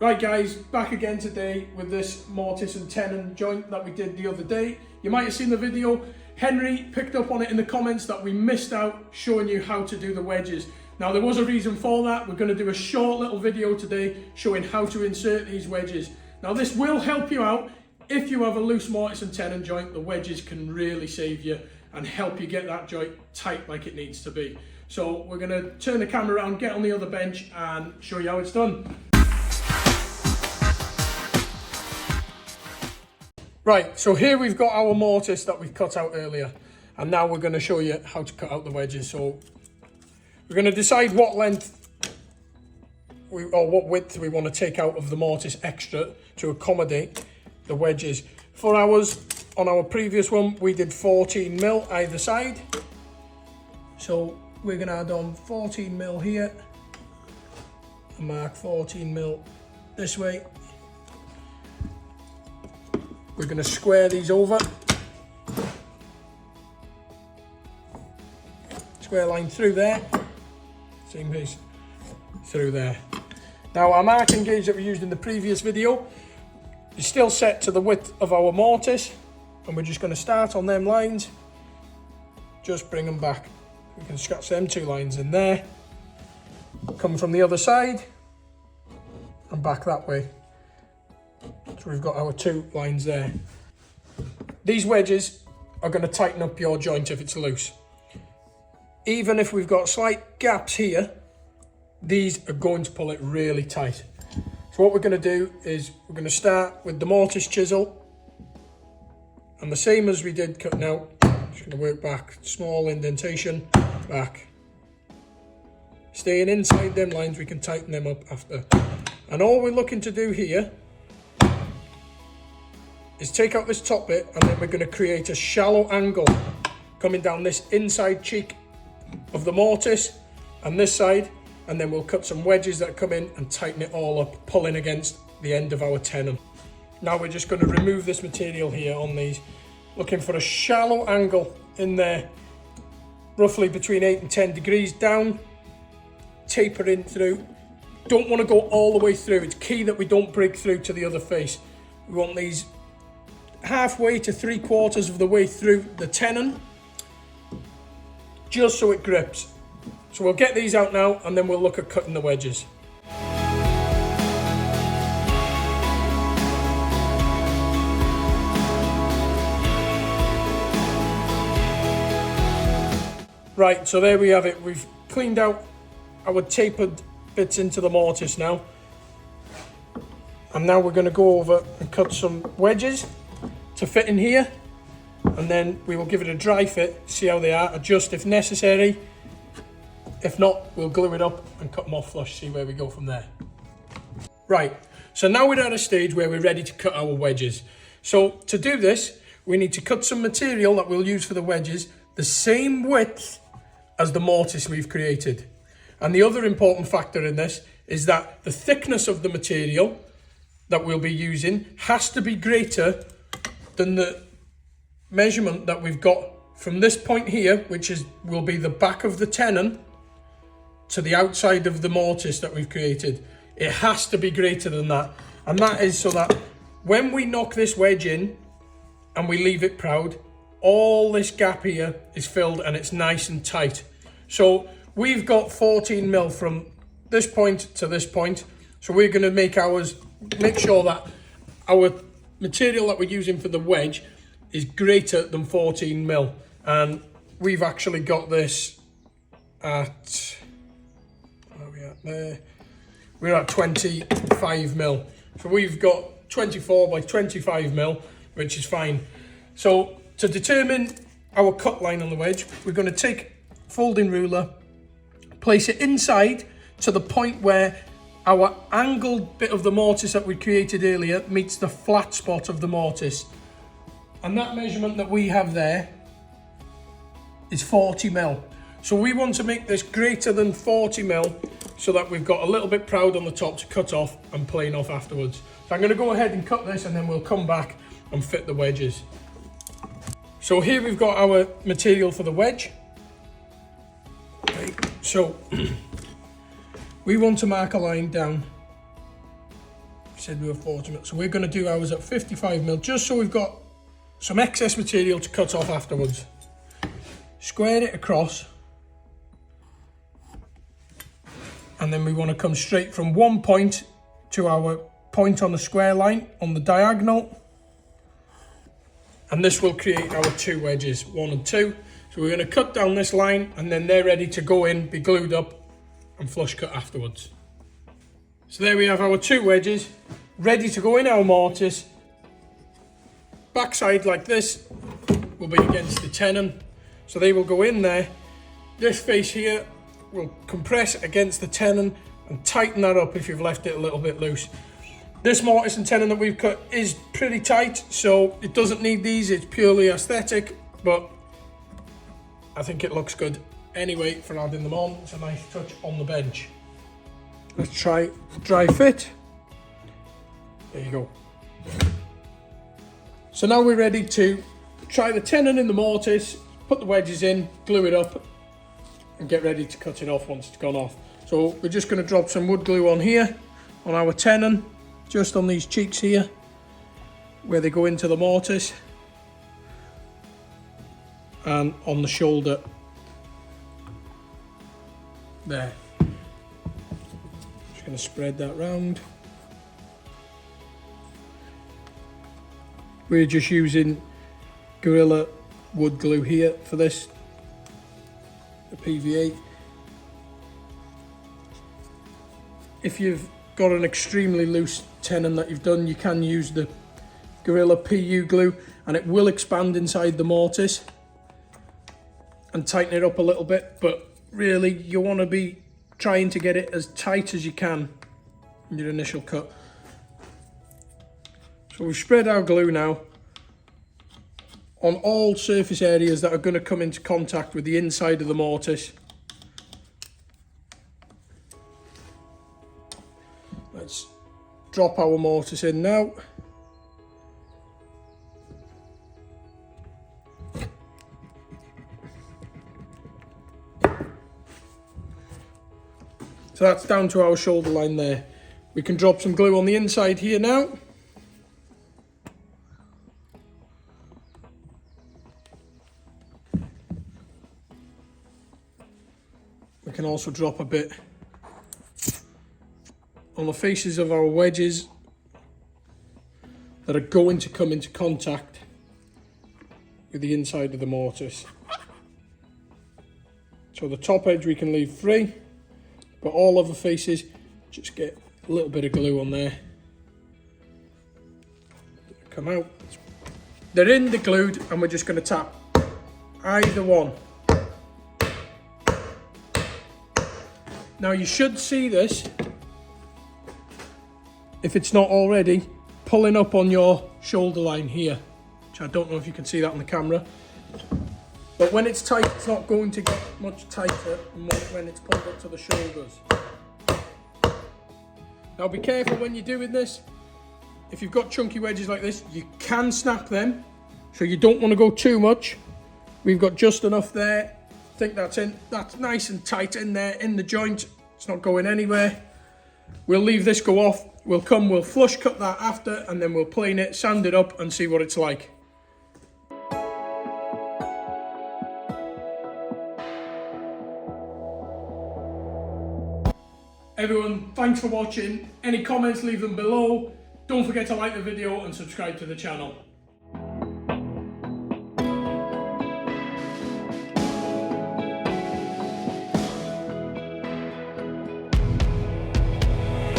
Right guys, back again today with this Mortise and Tenon joint that we did the other day. You might have seen the video. Henry picked up on it in the comments that we missed out showing you how to do the wedges. Now there was a reason for that. We're going to do a short little video today showing how to insert these wedges. Now this will help you out. If you have a loose Mortise and Tenon joint, the wedges can really save you and help you get that joint tight like it needs to be. So we're going to turn the camera around, get on the other bench and show you how it's done. Right, so here we've got our mortise that we've cut out earlier, and now we're going to show you how to cut out the wedges. So we're going to decide what length or what width we want to take out of the mortise extra to accommodate the wedges. For ours, on our previous one, we did 14mm either side. So we're going to add on 14mm here and mark 14mm this way. We're going to square these over. Square line through there. Same piece through there. Now our marking gauge that we used in the previous video is still set to the width of our mortise, and we're just going to start on them lines. Just bring them back. We can scratch them two lines in there. Come from the other side and back that way. So we've got our two lines there. These wedges are going to tighten up your joint if it's loose. Even if we've got slight gaps here, these are going to pull it really tight. So what we're going to do is we're going to start with the mortise chisel, and the same as we did cutting out, just going to work back, small indentation, back. Staying inside them lines, we can tighten them up after. And all we're looking to do here is take out this top bit, and then we're going to create a shallow angle coming down this inside cheek of the mortise and this side, and then we'll cut some wedges that come in and tighten it all up, pulling against the end of our tenon. Now we're just going to remove this material here on these, looking for a shallow angle in there, roughly between 8 and 10 degrees down, tapering through. Don't want to go all the way through. It's key that we don't break through to the other face. We want these halfway to 3/4 of the way through the tenon, just so it grips. So we'll get these out now, and then we'll look at cutting the wedges. Right, so there we have it. We've cleaned out our tapered bits into the mortise now. And now we're going to go over and cut some wedges to fit in here, and then we will give it a dry fit, see how they are, adjust if necessary. If not, we'll glue it up and cut them off flush, see where we go from there. Right, so now we're at a stage where we're ready to cut our wedges. So to do this, we need to cut some material that we'll use for the wedges the same width as the mortise we've created. And the other important factor in this is that the thickness of the material that we'll be using has to be greater than the measurement that we've got from this point here, which will be the back of the tenon, to the outside of the mortise that we've created. It has to be greater than that, and that is so that when we knock this wedge in and we leave it proud, all this gap here is filled and it's nice and tight. So we've got 14mm from this point to this point, so we're going to make sure that our material that we're using for the wedge is greater than 14mm, and we've actually got this at, where are we at there? We're at 25mm, so we've got 24 by 25mm, which is fine. So to determine our cut line on the wedge, we're going to take folding ruler, place it inside to the point where our angled bit of the mortise that we created earlier meets the flat spot of the mortise. And that measurement that we have there is 40mm. So we want to make this greater than 40mm so that we've got a little bit proud on the top to cut off and plane off afterwards. So I'm going to go ahead and cut this, and then we'll come back and fit the wedges. So here we've got our material for the wedge. Okay, so we want to mark a line down said we were 40mm. So we're going to do ours at 55mm, just so we've got some excess material to cut off afterwards. Square it across. And then we want to come straight from one point to our point on the square line on the diagonal. And this will create our 2 wedges, 1 and 2. So we're going to cut down this line, and then they're ready to go in, be glued up and flush cut afterwards. So there we have our 2 wedges ready to go in our mortise. Backside like this will be against the tenon, so they will go in there. This face here will compress against the tenon and tighten that up if you've left it a little bit loose. This mortise and tenon that we've cut is pretty tight, so it doesn't need these. It's purely aesthetic, but I think it looks good anyway for adding them on. It's a nice touch on the bench. Let's try dry fit. There you go. So now we're ready to try the tenon in the mortise, put the wedges in, glue it up, and get ready to cut it off once it's gone off. So we're just going to drop some wood glue on here, on our tenon, just on these cheeks here, where they go into the mortise, and on the shoulder there. Just going to spread that round. We're just using Gorilla wood glue here for this, the PVA. If you've got an extremely loose tenon that you've done, you can use the Gorilla PU glue, and it will expand inside the mortise and tighten it up a little bit, but really you want to be trying to get it as tight as you can in your initial cut. So we've spread our glue now on all surface areas that are going to come into contact with the inside of the mortise. Let's drop our mortise in now. So that's down to our shoulder line there. We can drop some glue on the inside here now. We can also drop a bit on the faces of our wedges that are going to come into contact with the inside of the mortise. So the top edge we can leave free, but all of the faces, just get a little bit of glue on there. Come out. They're in, they're glued, and we're just going to tap either one. Now you should see this, if it's not already, pulling up on your shoulder line here, which I don't know if you can see that on the camera. But when it's tight, it's not going to get much tighter when it's pulled up to the shoulders. Now be careful when you're doing this. If you've got chunky wedges like this, you can snap them, so you don't want to go too much. We've got just enough there. I think that's nice and tight in there, in the joint. It's not going anywhere. We'll leave this go off. We'll flush cut that after, and then we'll plane it, sand it up, and see what it's like. Everyone, thanks for watching. Any comments, leave them below. Don't forget to like the video and subscribe to the channel.